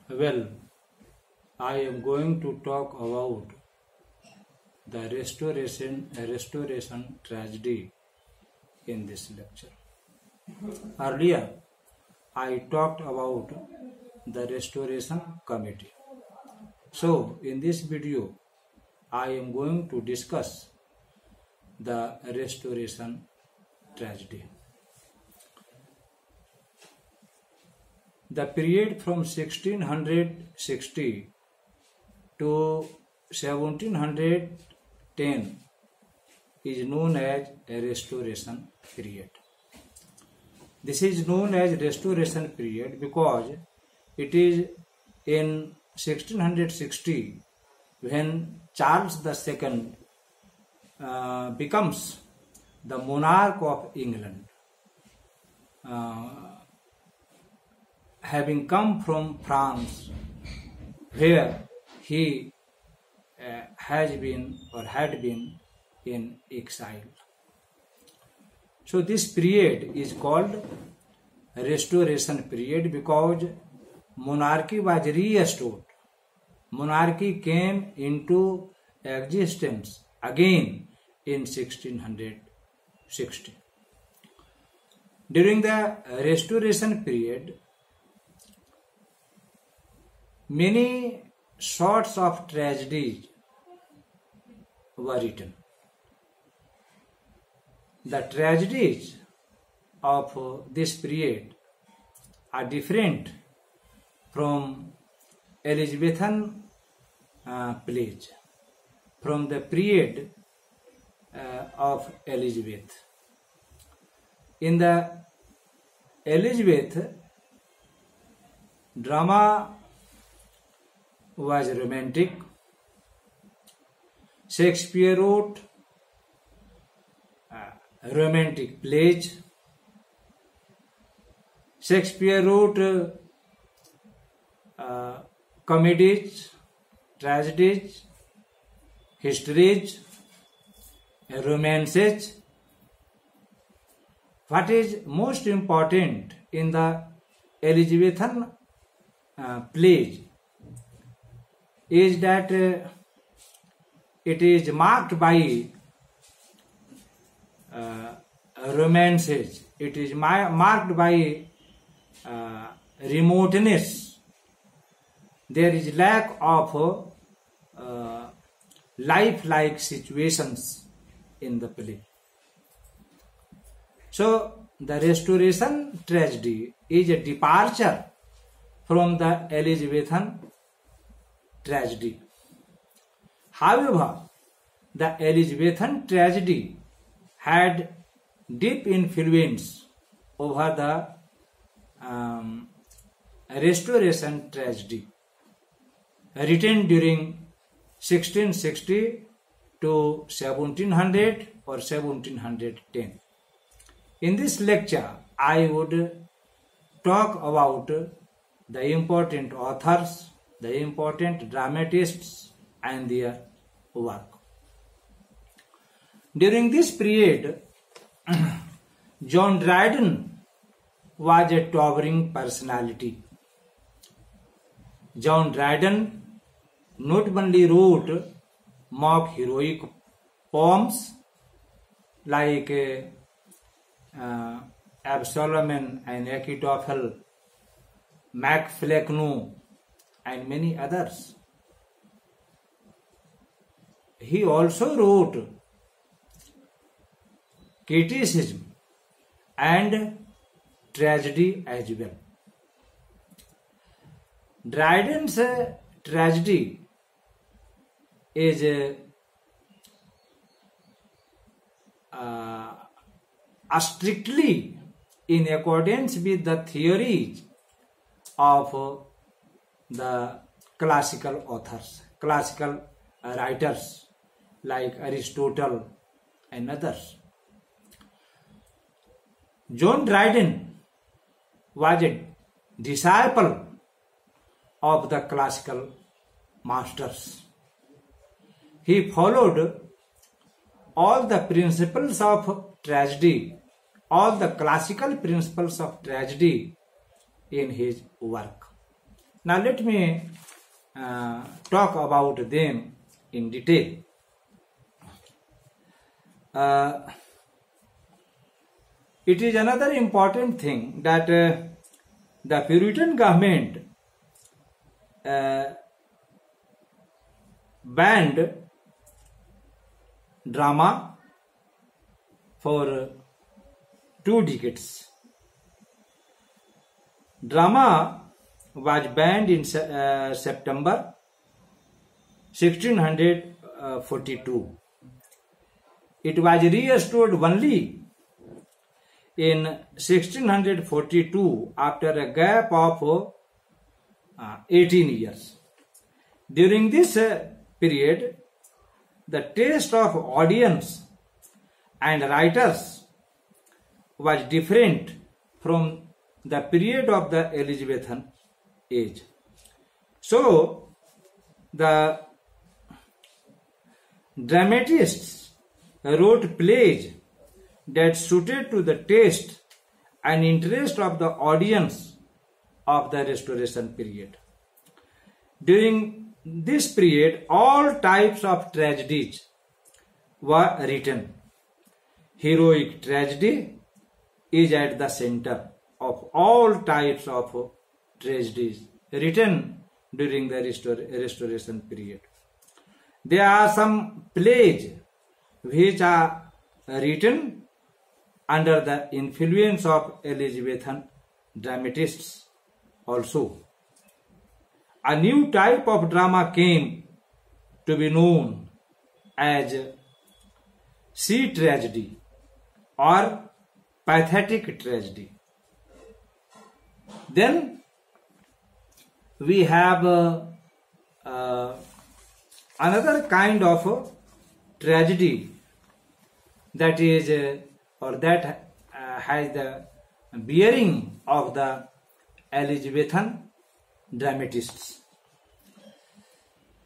Well, I am going to talk about the restoration tragedy in this lecture. Earlier, I talked about the restoration committee. So, in this video, I am going to discuss the restoration tragedy. The period from 1660 to 1710 is known as a restoration period. This is known as restoration period because it is in 1660 when Charles II becomes the monarch of England, having come from France, where he had been in exile. So this period is called restoration period because monarchy was restored. Monarchy came into existence again in 1660. During the restoration period, many sorts of tragedies were written. The tragedies of this period are different from Elizabethan plays, from the period of Elizabeth. In the Elizabeth, drama was romantic. Shakespeare wrote romantic plays. Shakespeare wrote comedies, tragedies, histories, romances. What is most important in the Elizabethan plays is that it is marked by romances. It is marked by remoteness. There is lack of lifelike situations in the play. So the restoration tragedy is a departure from the Elizabethan tragedy. However, the Elizabethan tragedy had deep influence over the restoration tragedy written during 1660 to 1700 or 1710. In this lecture, I would talk about the important authors, the important dramatists and their work. During this period, John Dryden was a towering personality. John Dryden not only wrote mock heroic poems like Absalom and Achitophel, Macflecknoe, and many others. He also wrote criticism and tragedy as well. Dryden's tragedy is strictly in accordance with the theories of the classical authors, classical writers like Aristotle and others. John Dryden was a disciple of the classical masters. He followed all the principles of tragedy, all the classical principles of tragedy in his work. Now let me talk about them in detail. It is another important thing that the Puritan government banned drama for 2 decades. Drama was banned in September 1642. It was restored only in 1642 after a gap of 18 years. During this period, the taste of audience and writers was different from the period of the Elizabethan age. So, the dramatists wrote plays that suited to the taste and interest of the audience of the Restoration period. During this period, all types of tragedies were written. Heroic tragedy is at the center of all types of tragedies written during the Restoration period. There are some plays which are written under the influence of Elizabethan dramatists also. A new type of drama came to be known as sea tragedy or pathetic tragedy. Then we have another kind of tragedy that is has the bearing of the Elizabethan dramatists.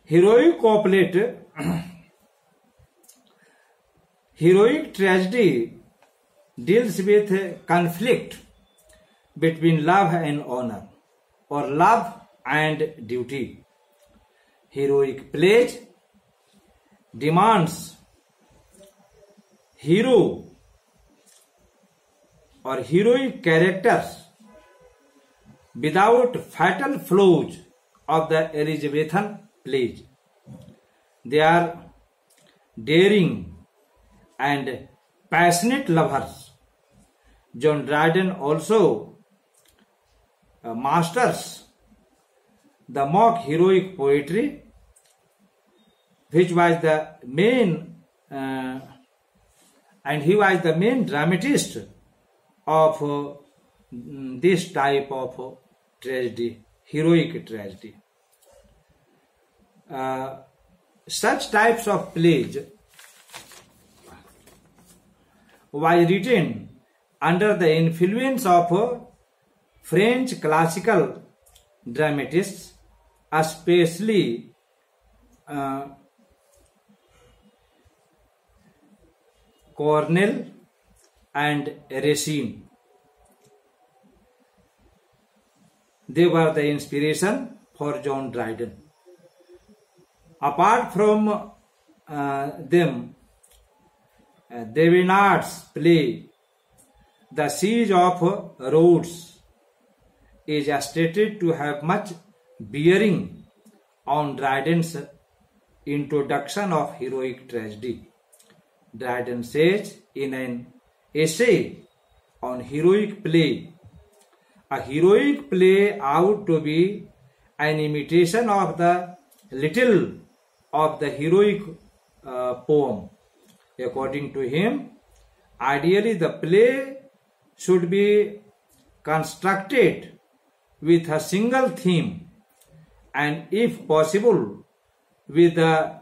Heroic tragedy deals with conflict between love and honor, or love and duty. Heroic plays demands hero or heroic characters without fatal flaws of the Elizabethan plays. They are daring and passionate lovers. John Dryden also masters the mock heroic poetry, which was the main and he was the main dramatist of this type of tragedy, heroic tragedy. Such types of plays were written under the influence of French classical dramatists, especially Corneille and Racine. They were the inspiration for John Dryden. Apart from them, Devenant's play The Siege of Rhodes is stated to have much bearing on Dryden's introduction of heroic tragedy. Dryden says in an essay on heroic play, a heroic play ought to be an imitation of the little of the heroic poem. According to him, ideally the play should be constructed with a single theme and, if possible, with the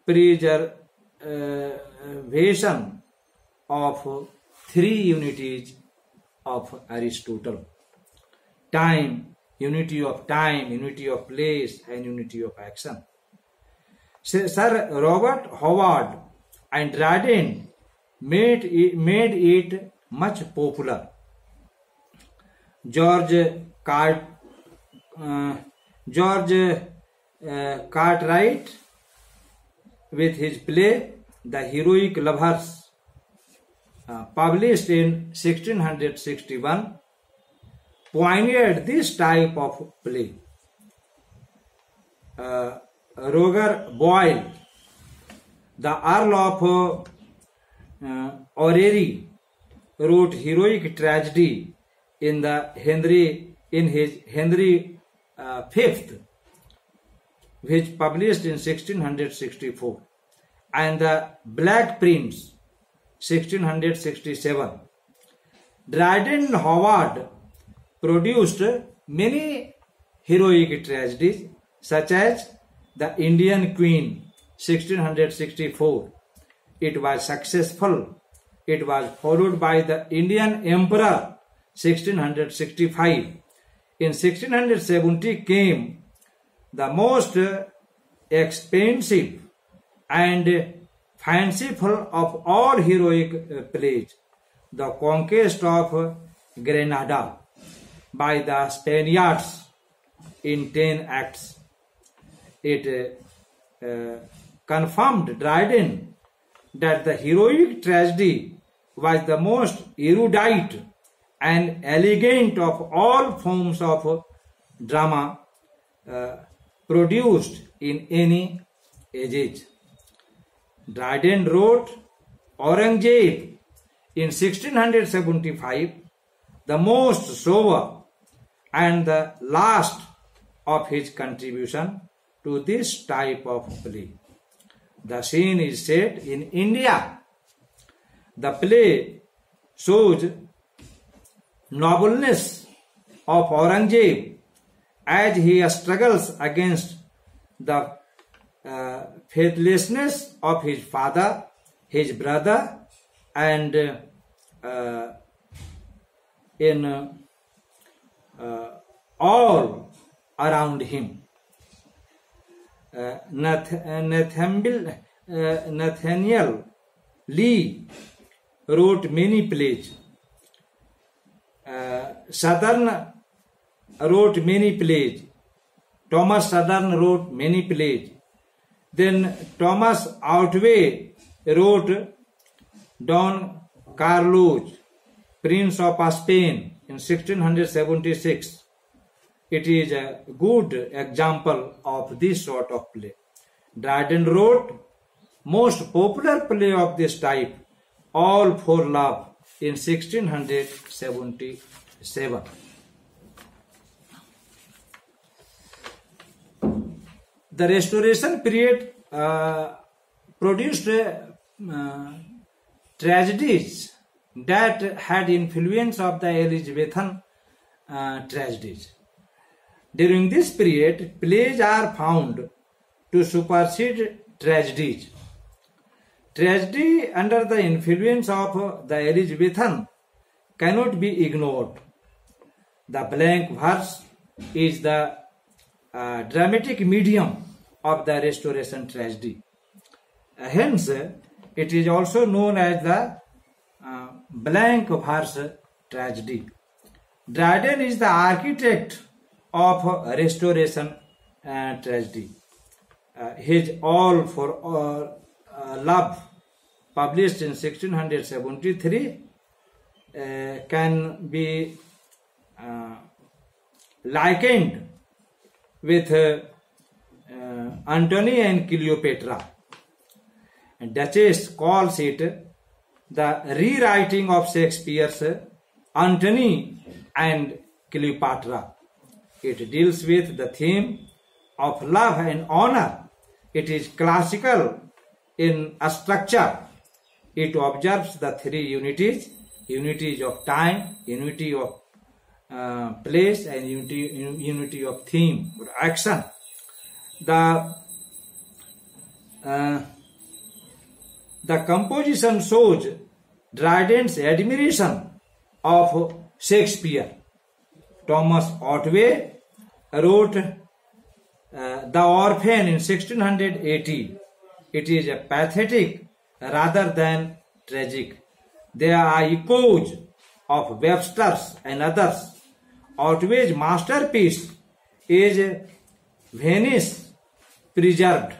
preservation of 3 unities of Aristotle: time, unity of time, unity of place, and unity of action. Sir Robert Howard and Dryden made it much popular. George George Cartwright with his play The Heroic Lovers, published in 1661, pioneered this type of play. Roger Boyle, the Earl of Orrery, wrote heroic tragedy in his Henry V, which published in 1664, and the Black Prince, 1667. Dryden Howard produced many heroic tragedies, such as The Indian Queen, 1664. It was successful. It was followed by The Indian Emperor, 1665. In 1670 came the most expensive and fanciful of all heroic plays, The Conquest of Grenada by the Spaniards, in 10 acts. It confirmed Dryden that the heroic tragedy was the most erudite and elegant of all forms of drama produced in any age. Dryden wrote Aurangzeb in 1675, the most sober and the last of his contribution to this type of play. The scene is set in India. The play shows nobleness of Aurangzeb as he struggles against the faithlessness of his father, his brother, and in all around him. Nathaniel Lee wrote many plays. Southern wrote many plays. Thomas Southern wrote many plays. Then Thomas Otway wrote Don Carlos, Prince of Spain, in 1676. It is a good example of this sort of play. Dryden wrote most popular play of this type, All for Love, in 1677. The Restoration period produced tragedies that had influence of the Elizabethan tragedies. During this period, plays are found to supersede tragedies. Tragedy under the influence of the Elizabethan cannot be ignored. The blank verse is the dramatic medium of the Restoration tragedy. Hence, it is also known as the blank verse tragedy. Dryden is the architect of Restoration tragedy. His All for Love, published in 1673, can be likened with Antony and Cleopatra. Duchess calls it the rewriting of Shakespeare's Antony and Cleopatra. It deals with the theme of love and honor. It is classical in a structure. It observes the three unities: unity of time, unity of place, and unity of theme or action. The composition shows Dryden's admiration of Shakespeare. Thomas Otway wrote The Orphan in 1680. It is a pathetic rather than tragic. There are echoes of Webster's and others. Otway's masterpiece is Venice preserved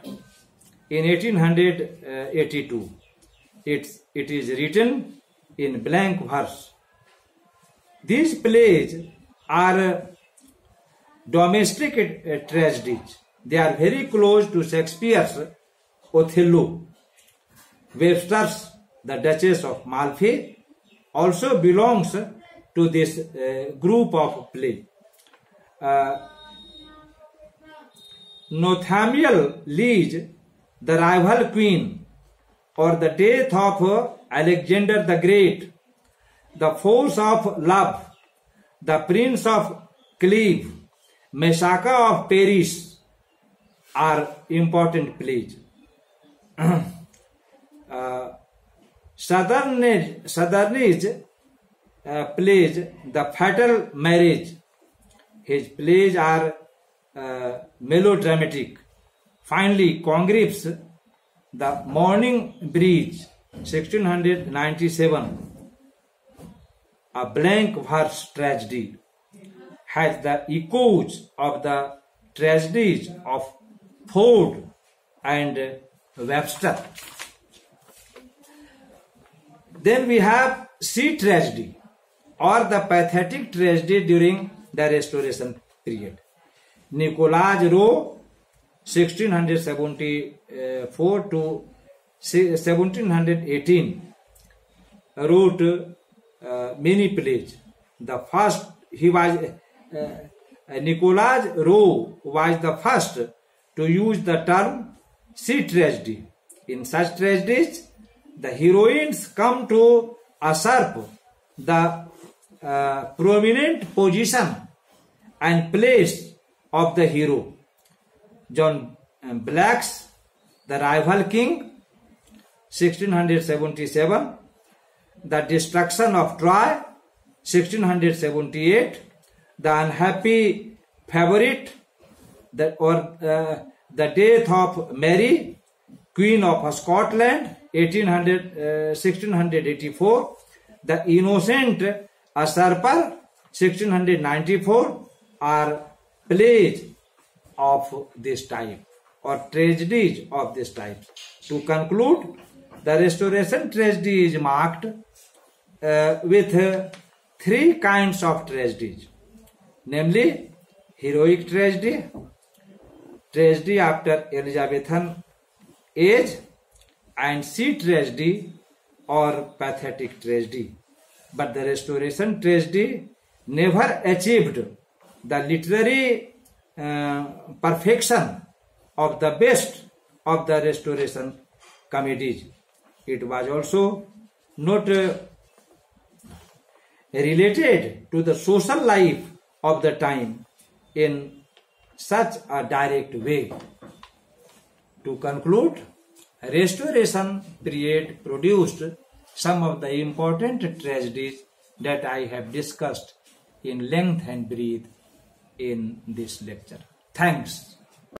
in 1882. It is written in blank verse. These plays are domestic tragedies. They are very close to Shakespeare's Othello. Webster's The Duchess of Malfi also belongs to this group of play. Nathaniel Lee's The Rival Queen, or The Death of Alexander the Great, The Force of Love, The Prince of Cleve, Meshaka of Paris are important plays. Southernage plays The Fatal Marriage. His plays are melodramatic. Finally, Congreve's The Morning Breeze, 1697, a blank verse tragedy, has the echoes of the tragedies of Ford and Webster. Then we have sea tragedy, or the pathetic tragedy during the Restoration period. Nicholas Rowe, 1674 to 1718, wrote many plays. The first, Nicholas Rowe was the first to use the term sea tragedy. In such tragedies, the heroines come to usurp the prominent position and place of the hero. John Blake's The Rival King, 1677, The Destruction of Troy, 1678, The Unhappy Favorite, The Death of Mary, Queen of Scotland, 1684, The Innocent Usurper, 1694, are plays of this type, or tragedies of this type. To conclude, the Restoration tragedy is marked with three kinds of tragedies, namely heroic tragedy, tragedy after Elizabethan age, and sea tragedy or pathetic tragedy. But the Restoration tragedy never achieved the literary perfection of the best of the Restoration comedies. It was also not related to the social life of the time in such a direct way. To conclude, Restoration period produced some of the important tragedies that I have discussed in length and breadth in this lecture. Thanks.